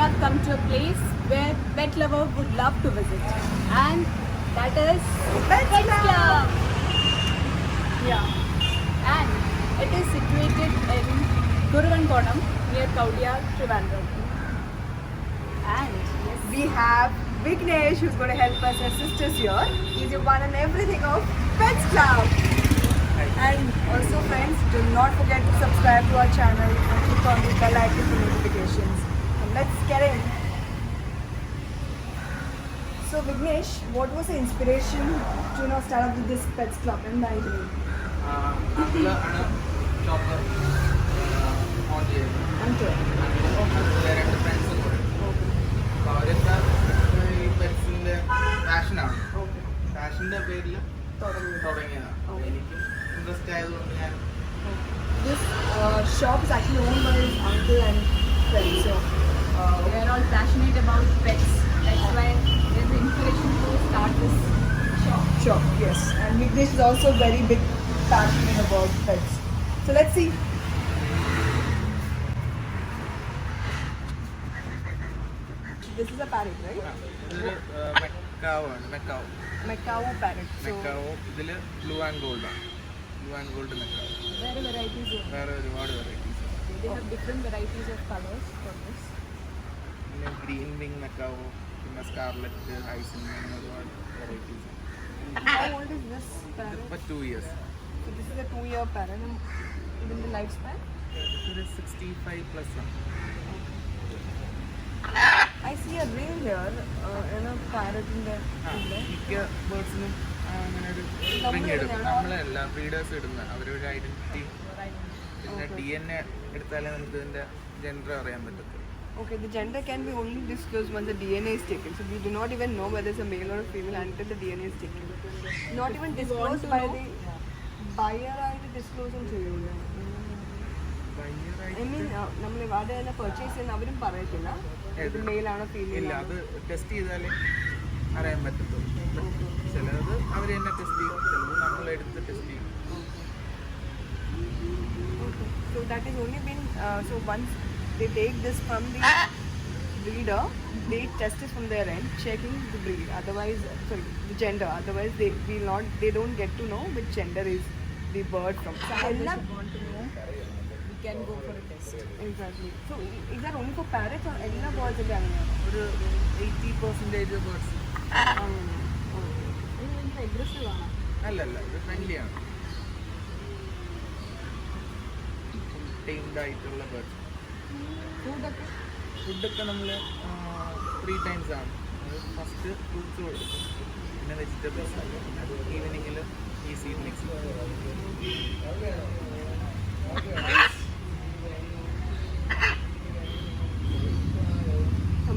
have come to a place where pet lover would love to visit, and that is Pets Club. Yeah, and it is situated in Guruvankonam near Kaudiya, Trivandrum. And yes, We have Vignesh who's going to help us assist us here. He's your one and everything of Pets Club. And also friends, do not forget to subscribe to our channel and click on the bell icon for notifications. And let's get in. So Vignesh, what was the inspiration to start up with this Pets Club in the evening? Until. രണ്ട് ഫ്രണ്ട്സും കൂടെ അപ്പോൾ അവരൊക്കെ ഈ പെറ്റ്സിൻ്റെ പാഷനാണ് പാഷൻ്റെ പേരിൽ തുടങ്ങിയതാണ് എനിക്ക് interest ആയതുകൊണ്ട് ഞാൻ This shop is actually owned by his uncle and friends. So we are all passionate about pets. That's why there's the inspiration to start this shop. yes. And Vignesh is also very big passionate about pets. So let's see. This is a parrot, right? ഇതൊരു മെക്കാവാണ് macaw Macau parrot. So മെക്കാവോ ഇതിൽ blue and ഗോൾഡാണ് blue and gold macaw There are varieties of. വേറെ ഒരുപാട് varieties They have different varieties of colors for this. പിന്നെ green wing മെക്കാവോ പിന്നെ സ്കാർലറ്റ് ഐസിങ് അങ്ങനെ ഒരുപാട് varieties how old is this parrot? ഇപ്പോൾ 2 years So this is a 2-year parrot. And even the lifespan? ഇതൊരു 65+ ആണ് I see a ring here and a parrot in there. മിക്ക ബേർഡ്സിനും അങ്ങനെ ഒരു റിങ് ഇടും നമ്മളല്ല ബ്രീഡേഴ്സ് ഇടുന്ന അവരൊരു ഐഡന്റിറ്റി പിന്നെ DNA എടുത്താലേ നമുക്ക് ഇതിന്റെ ജെൻഡർ അറിയാൻ പറ്റത്തുള്ളൂ. Okay, the gender can be only disclosed once the DNA is taken. So we do not even know whether it's a male or a female until the DNA is taken. Not even disclosed by the buyer ആയിട്ട് disclose ചെയ്യൂല. I mean, നമ്മൾ ഇവിടെ തന്നെ purchase ചെയ്യുന്ന അവരും പറയത്തില്ല ഇത് mail ആണോ ഫീമെയിൽ ഇല്ല അത് ടെസ്റ്റ് ചെയ്താലേ അറിയാൻ പറ്റത്തുള്ളൂ. ചിലത് അവർ തന്നെ ടെസ്റ്റ് ചെയ്യും, ചിലത് നമ്മളെടുത്ത് ടെസ്റ്റ് ചെയ്യും. So that is only been so once they take this from the breeder, they test it from their end, checking the breed. Otherwise, sorry, the gender. Otherwise, they don't get to know which gender is the bird from. So If you want to know, we can go for a test. exactly. So is that only for parrots or any birds again? ഒരു 80% birds ഇത് aggressive ആണ്. അല്ലല്ല ഇത് ഫ്രണ്ട്ലിയാണ്, timed ആയിട്ടുള്ള birds. ഫുഡൊക്കെ ഫുഡൊക്കെ നമ്മൾ 3 times ആണ്. ഫസ്റ്റ് ഫ്രൂട്ട്സ് കൊടുക്കും, പിന്നെ വെജിറ്റബിൾസ്, ഈവനിങ്ങിൽ ഈ seed mix.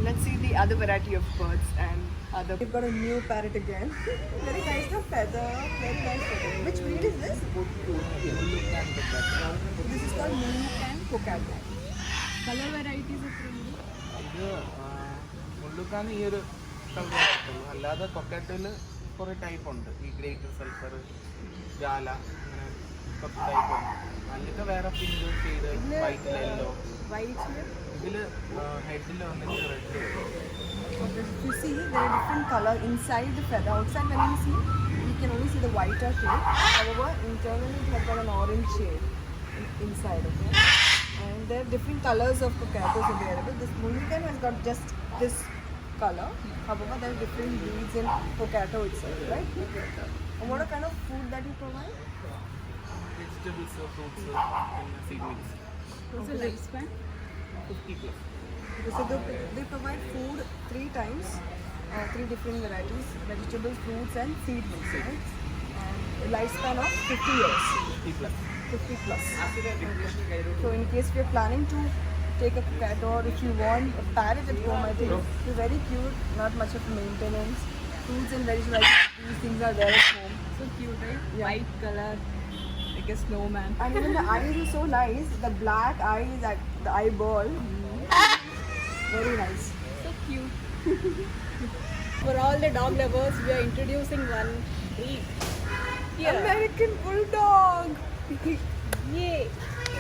Let's see the other variety of birds and other. We've got a new parrot again. Very nice feather. Very nice feather. Which breed is this? This is called Muluk and Coquette. Colour varieties ഒക്കെ ഉണ്ട്. ഇത് മുള്ളുക്കാണ് ഈ ഒരു കളറുള്ളൂ. അല്ലാതെ കൊക്കാറ്റയിൽ കുറേ type ഉണ്ട്. ഈ great sulphur, ജാല, അങ്ങനെ കുറച്ച് ടൈപ്പ് ഉണ്ട്. അതിലൊക്കെ വേറെ pink shade, white, yellow. White ഇതിൽ ഹെഡിൽ വന്നിട്ട് red. You see, there are different color inside the feather. Outside, when you see, you can only see the whiter shade. However, internally, it has got an orange shade inside. Okay, and there are different colors of cockatoos available. This Mulligan has got just this color. However, there are different breeds in cockatoo itself, right? And what kind of food that you provide? Vegetables, fruits, പിന്നെ seed mix. What's the lifespan? 50+. So they provide food 3 times, 3 different varieties, vegetables, fruits and seed mix, right? And a lifespan of 50 years, 50+. 50 plus. So in case we are planning to take a cat or if you want a parrot at home, I think it's very cute, not much of maintenance. Fruits and vegetables, these things are there at home. So cute, right? Yeah. White color, like a snowman. And even the eyes is so nice, the black eyes at the eyeball. Very nice. So cute. For all the dog lovers, we are introducing one breed. Here. American Bulldog. Yay.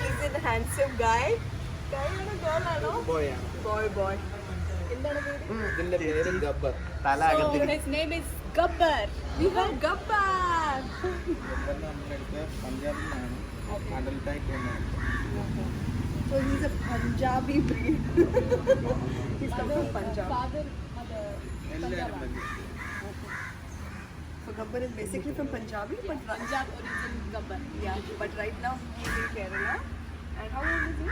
He's a handsome guy. Guy and a girl, I know. ബോയാണ്. Boy. എന്താണ് പേര്? ഇതിന്റെ പേര് ഗബ്ബർ. തല So അകത്തേക്ക് his name is Gabbar. We have Gabbar. Gabbar നമ്മുടെ അടുത്ത് പഞ്ചാബിൽ നിന്നാണ് അഡൽട്ടായിട്ട് വന്നത്. So he's a Punjabi breed. He's come from Punjab. Father, mother. എല്ലാവരും ബന്ധു. So Gabbar is basically from Punjabi, but Punjab origin Gabbar. yeah, but right now he's in Kerala. And how old is he?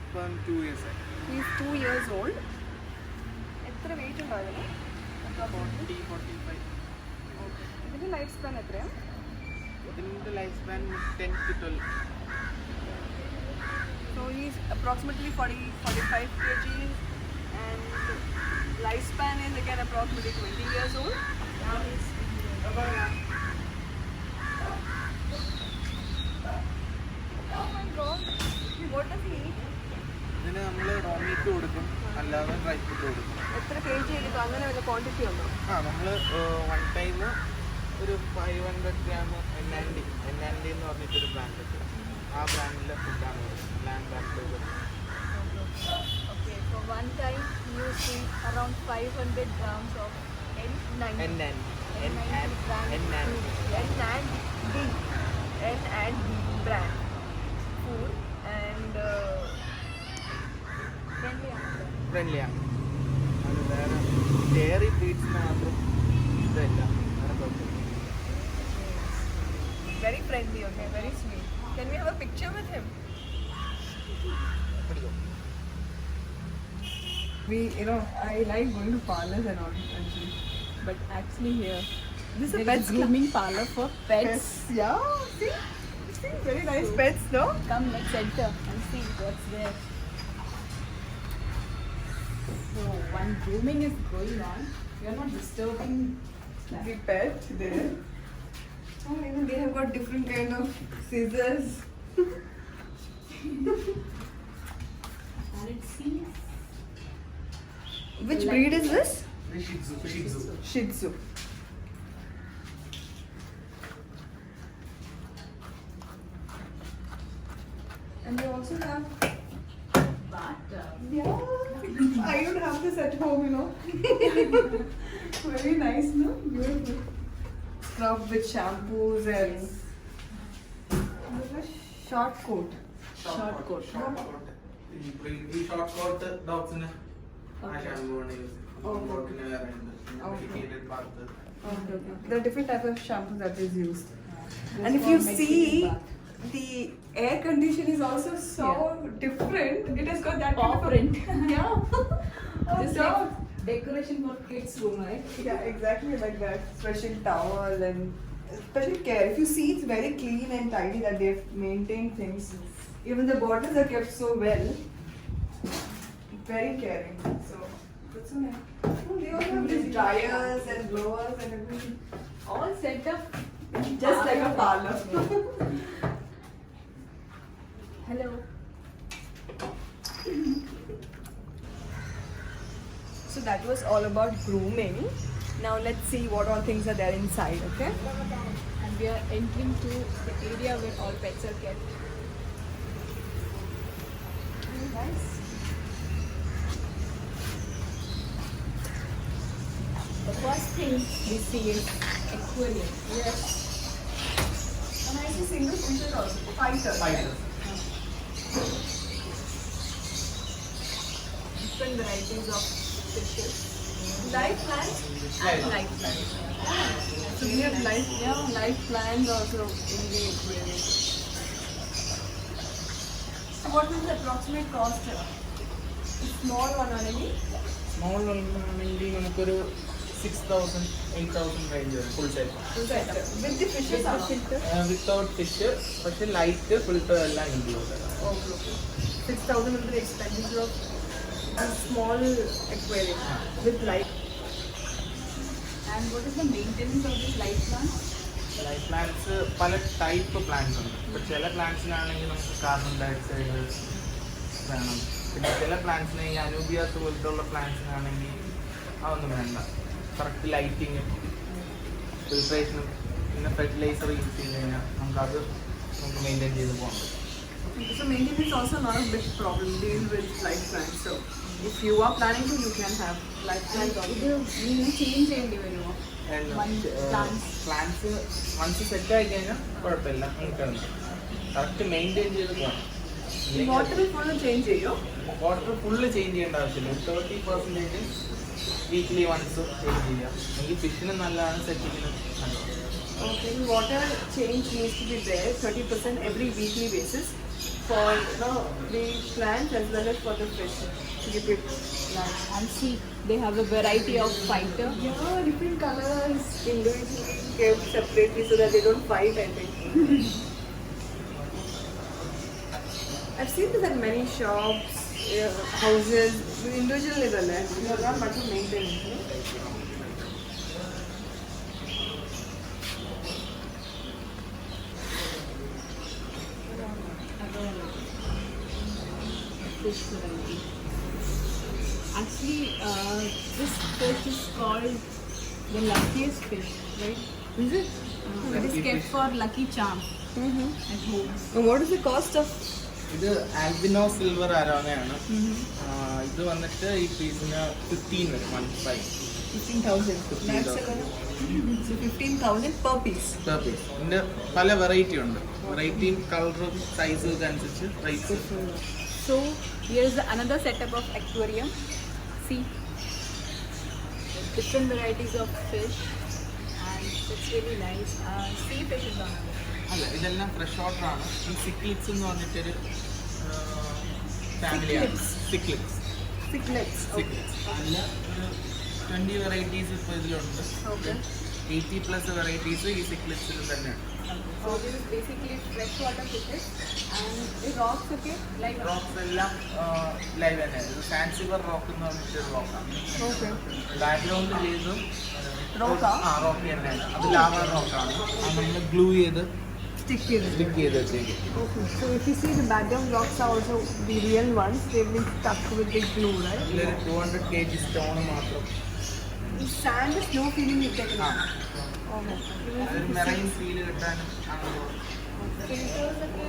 ഇപ്പം 2 years ആയി. He's 2 years old. എത്ര wait ഉണ്ടായിരുന്നു? 40-45. ഇതിന്റെ life span എത്രയാണ്? ഇതിന്റെ life span 10 to 12. So he's approximately 40-45 kgs and lifespan is again approximately 20 years old. Now he's oh my god, what does he eat? ഇതിന് നമ്മൾ raw meet കൊടുക്കും, അല്ലാതെ dry food കൊടുക്കും. എത്ര kg എടുക്കും? അങ്ങനെ വല്ല ക്വാണ്ടിറ്റി ഉണ്ടോ? നമ്മൾ വൺ ടൈം ഒരു 500 gram N&D എന്ന് പറഞ്ഞിട്ടൊരു ബ്രാൻഡ് ഉണ്ട്. ആ ബ്രാൻഡിലെ ഫുഡാണ് കൊടുക്കുന്നത്. Land brand. Okay, so one time you see around 500 grams of N90. N&D brand food and ഫ്രണ്ട്ലിയാണ്. അത് വേറെ ഡയറി ഫീഡ്സിന് മാത്രം ഇതല്ല, വേറെ കുഴപ്പമില്ല. very friendly, okay, very sweet. Can we have a picture with him? പിടിക്കോ? I like going to parlors and all, But actually here, this is there a pets is grooming parlor for pets. Yeah, see, very nice pets, no? Come, let's enter and see what's there. So one grooming is going on. We are not disturbing The pet there. Oh, even they have got different kind of scissors. and it seems Which breed is this? Shih Tzu. Shih Tzu. And they also have. bathtub. Yeah, I don't have this at home, you know. Very nice, no? Beautiful. Scrub with shampoos and. There's a short coat. Short coat. ഈ short coat ഡോഗ്സിന് ആ shampoo ആണ് use Okay. ചെയ്യുന്നത്. ഡോഗിന് വേറെ ഉണ്ട്. Okay. Medicated bath. Okay. There are different types of shampoos that is used. This And if for you making see, bath. the air condition is also so different. It has got that Paw kind of print. Yeah. Just dog. like decoration for kids room, right? Yeah, exactly like that. Special towel and special care. If you see, it's very clean and tidy that they've maintained things. Even the bottles are kept so well. Very caring. So that's so nice. Oh, they also have these dryers and blowers and everything. All set up. Just like a parlor. Hello. So that was all about grooming. Now let's see what all things are there inside, okay? And we are entering to the area where all pets are kept. Very nice. The first thing we see is aquarium. Yes. And I see single fishes also. Fighters. Fighters. Different varieties of fishes. Live plants and live plants. So we have live plants also in the aquarium. So what is the approximate cost here? Small one only? Small ആണെങ്കിൽ നമുക്കൊരു 6,000 8,000 range വരും full set. With the fishes are without fish, പക്ഷെ light filter എല്ലാം include. okay. 6,000 will be the expenditure of a small aquarium with light. And what is the maintenance of this life plant? Life plants പല type plants ഉണ്ട്. ഇപ്പോൾ ചില പ്ലാന്റ്സിനാണെങ്കിൽ നമുക്ക് carbon dioxide വേണം. പിന്നെ ചില പ്ലാന്റ്സിന് ഈ അനൂബിയാസ് പോലത്തെ ഉള്ള പ്ലാന്റ്സിനാണെങ്കിൽ അതൊന്നും വേണ്ട. കറക്റ്റ് ലൈറ്റിങ്ങും ഫിൽട്രേഷനും പിന്നെ ഫെർട്ടിലൈസർ യൂസ് ചെയ്ത് കഴിഞ്ഞാൽ നമുക്കത് നമുക്ക് മെയിൻറ്റെയിൻ ചെയ്ത് പോകാൻ പറ്റും. So maintenance is also not a big problem dealing with live plants. So If you are planning to, you can have lifetime dog. ഇത് നിങ്ങൾ ചേഞ്ച് ചെയ്യേണ്ടി വരുമോ? പ്ലാന്റ്സ് വൺസ് സെറ്റ് ആയി കഴിഞ്ഞാൽ കുഴപ്പമില്ല, നമുക്ക് കറക്റ്റ് മെയിൻറ്റെയിൻ ചെയ്ത് പോകണം. Water full change cheyo. Water full change ചെയ്യേണ്ട ആവശ്യമില്ല. 30% വീക്ക്ലി വൺസ് ചേഞ്ച് ചെയ്യാം. എങ്കിൽ ഫിഷിന് നല്ലതാണ്, സെറ്റിങ്ങിന് നല്ലതാണ്. Okay, water change needs to be there 30% every weekly basis for the plants as well as for the fish to keep it live. And see, they have a variety of fighter. Yeah, different colors individually kept separately so that they don't fight, I think. I've seen this at many shops, houses, individually the land. There's not much of maintenance. Fish variety. Actually, this fish is called the luckiest fish, right? Is it? It is kept for lucky charm at home. And what is the cost of? ഇത് albino silver അരോണയാണ്. ഇത് വന്നിട്ട് ഈ പീസിന് 15 വരും, 15. 15,000. 15,000. So 15,000 per piece. Per piece. ഇതിൻ്റെ പല variety ഉണ്ട്. വെറൈറ്റിയും കളറും സൈസും ഇതനുസരിച്ച് price. So here is another setup of aquarium. See, different varieties of fish, and it's really nice. Sea fishes on it. അല്ല, ഇതെല്ലാം ഫ്രഷ് വാട്ടർ ആണ്. ഈ സിക്ലിറ്റ്സ് എന്ന് പറഞ്ഞിട്ടൊരു ഫാമിലിയാണ്. സിക്ലിറ്റ്സ്. Cichlids. അല്ല, ഒരു 20 വെറൈറ്റീസ് ഇപ്പോൾ ഇതിലുണ്ട്. Okay. 80+ വെറൈറ്റീസ് ഈ സിക്ലിറ്റ്സിൽ തന്നെയാണ്. So this is basically freshwater fishes, and the rocks, okay, like rocks എല്ലാം ലൈവ് തന്നെയാണ്. ഇത് സാൻസിബർ റോക്ക് എന്ന് പറഞ്ഞിട്ടൊരു റോക്കാണ്. Okay. ബാക്ക്ഗ്രൗണ്ട് ചെയ്തും Rock ആ റോക്ക് തന്നെയാണ്. അത് ലാവ റോക്കാണ്. അത് നമ്മൾ ഗ്ലൂ ചെയ്ത് Sticky. സ്റ്റിക്ക് ചെയ്ത് വെച്ചേക്കും. Okay. So if you see the background rocks are also the real ones. They've been stuck with the glue, right? ഇതിലൊരു 200 kg സ്റ്റോൺ മാത്രം. The sand is no feeling you take. ആ Okay. അതൊരു marine feel കിട്ടാനും അങ്ങനെ filters, okay.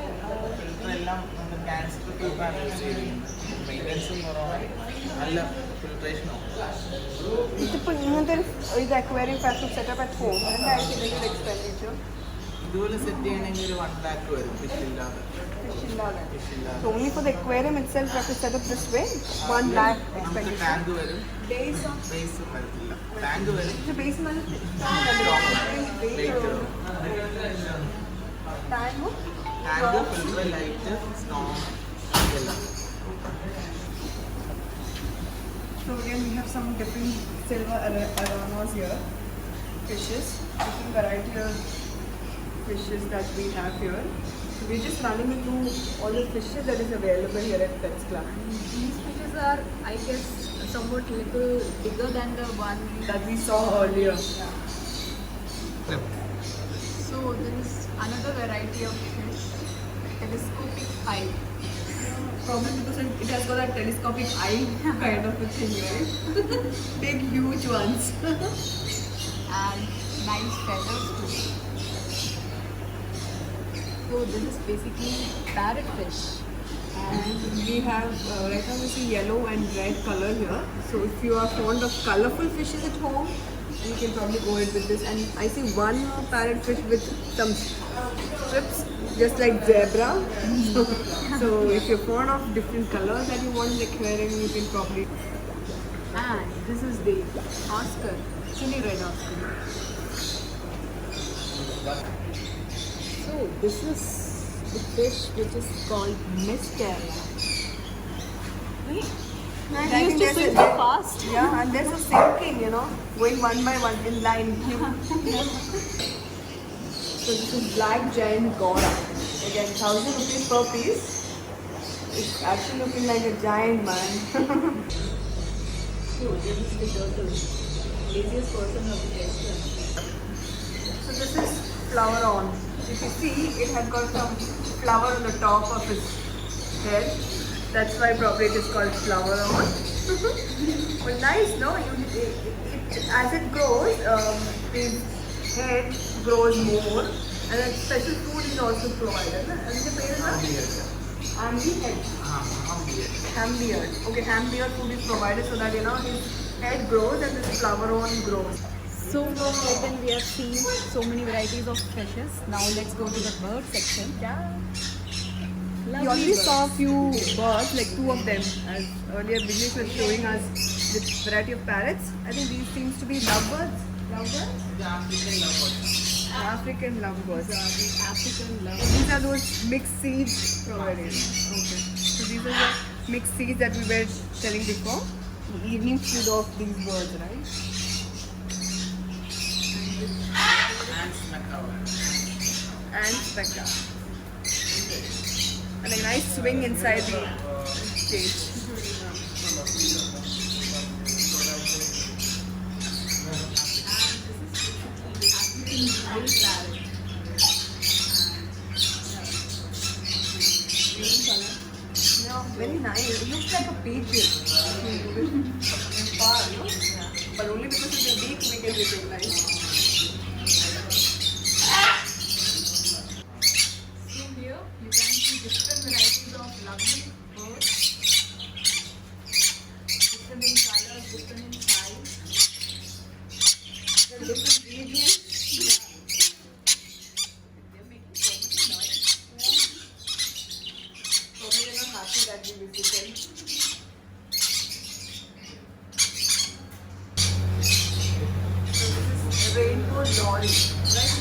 Filter എല്ലാം നമ്മൾ cancer പ്രൂഫാണ് use ചെയ്തിരിക്കുന്നത്. മെയിൻ്റെനൻസും കുറവാണ്, നല്ല ഫിൽട്രേഷനും. ഇതിപ്പോൾ ഇങ്ങനത്തെ ഒരു aquarium factory set up at home. എന്തായിരിക്കും ഇതിൻ്റെ expenditure? ഇതുപോലെ സെറ്റ് ചെയ്യണമെങ്കിൽ ഒരു 1 lakh വരും, ഫിഷ് ഇല്ലാതെ. Fish ഇല്ലാതെ. ഫിഷ് ഇല്ലാതെ So only for the aquarium itself you have to set up this way. 1 lakh നമുക്ക് expenditure. ടാങ്ക് വരും, Days of ബേസ് വരത്തില്ല. ടാങ്ക് വരും, the base man is weight വരും. tango. Tank, filter, light, stone എല്ലാം. So again we have some different silver aromas here. Fishes, different variety of fishes that we have here. So we're just running through all the fishes that is available here at Pets Club. These fishes are, I guess, somewhat little bigger than the one That we saw earlier. So there is another variety of fish, telescopic eye. Probably because it has got a telescopic eye kind of a thing, right? Big, huge ones. And nice feathers too. So this is basically parrotfish. And we have, right now we see yellow and red color here. So if you are fond of colorful fishes at home, you can probably go ahead with this. And I see one parrotfish with some strips, just like zebra. So if you're fond of different colors that you want in the aquarium, you can probably. And this is the Oscar, chili red Oscar. So this is the fish which is called Mysteria. Right? I They think used to there's swim a- so fast. Yeah, and there's a sinking, going one by one in line. So this is black giant Gora. Again, 1,000 rupees per piece. It's actually looking like a giant man. So this is the turtle. Laziest person of the restaurant. So this is flower on. If you see, it has got some flower on the top of its head. That's why probably it is called flower on. But nice, no? As it grows, the head grows more, and then special food is also provided. And the parents are Hambeard. Okay, Hambeard food is provided so that his head grows and his flower on grows. So then we have seen so many varieties of fishes. Now let's go to the bird section. Yeah. We Lovely already birds. saw a few birds, like 2 of them, as earlier Vignesh was showing us the variety of parrots. I think these seems to be lovebirds. Lovebirds? The African lovebirds. African lovebirds. The African love. These are those mixed seeds provided. Okay. So these are the mixed seeds that we were telling before. The evening food of these birds, right? And macaw. And spectre. And a nice swing inside the cage. Very nice. It looks like a pigeon. Far, no? But only because of the beak we can recognize. So here you can see different varieties of lovely birds. Different in colors, different in size. The different regions. They're making so much noise. Probably they're not happy that we visited. So this is rainbow lorry, right?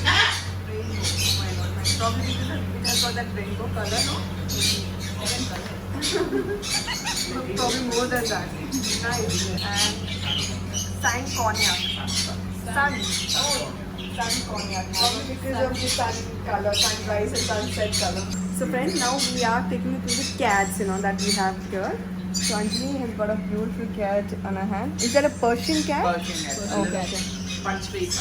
Rainbow. Oh my god. Probably because it has got that rainbow color, no? Probably more than that. Nice. And sun cognac. Sun. Oh, sun cognac. Probably because of the sun color, sunrise and sunset color. So friends, now we are taking you through the cats, that we have here. So Anjali has got a beautiful cat on her hand. Is that a Persian cat? Persian Okay. cat. Punch face.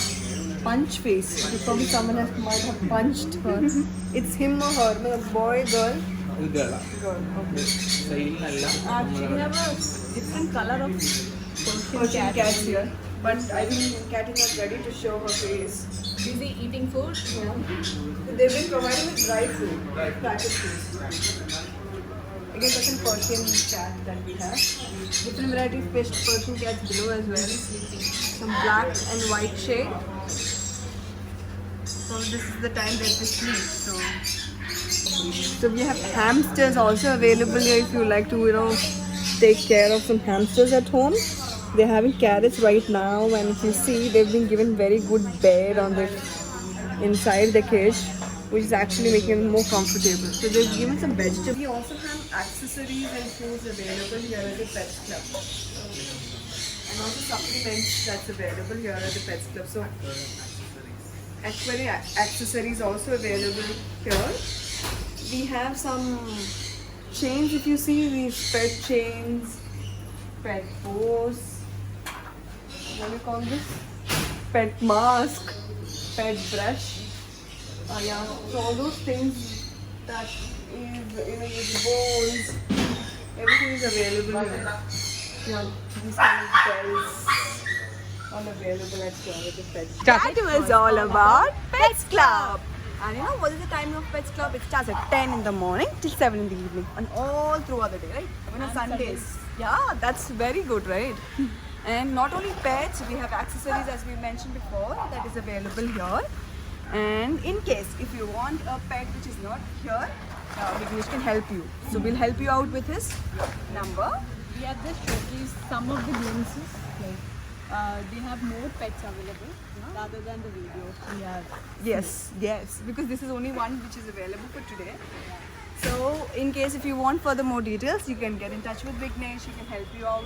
Punch face. Okay, probably someone might have punched her. It's him or her, a boy, girl. Girl. Girl. Okay. സൈഡിലല്ല Actually, we have a different color of Persian cats here. But I think cat is not ready to show her face. busy eating food. They've been providing with dry food, packet food. Again, that's a Persian cat that we have. Different varieties of Persian cats below as well. Some black and white shade. So this is the time that they sleep. So we have hamsters also available here if you like to, take care of some hamsters at home. They're having carrots right now, and if you see, they've been given very good bed on the inside the cage, which is actually making them more comfortable. So they've given some vegetables. We also have accessories and foods available here at the Pets Club, and also supplements that's available here at the Pets Club. So aquarium accessories also available here. We have some chains. If you see these pet chains, pet bows, what do you call this? Pet mask, pet brush. Yeah, so all those things that is, with bones, everything is available here. Yeah, these kind of bells, all available at the Pets Club. That was all about Pets Club. And what is the time of Pets Club? It starts at 10 in the morning till 7 in the evening. And all throughout the day, right? Even on Sundays. Yeah, that's very good, right? And not only pets, we have accessories as we mentioned before that is available here. And in case if you want a pet which is not here, Vignesh can help you. So we'll help you out with his number. We have just showcased some of the glimpses. Like, they have more pets available rather than the video. Yes, because this is only one which is available for today. So in case if you want further more details, you can get in touch with Vignesh. He can help you out.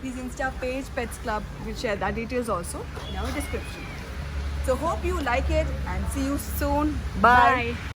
His Insta page, Pets Club, we'll share that details also in our description. So hope you like it and see you soon. Bye.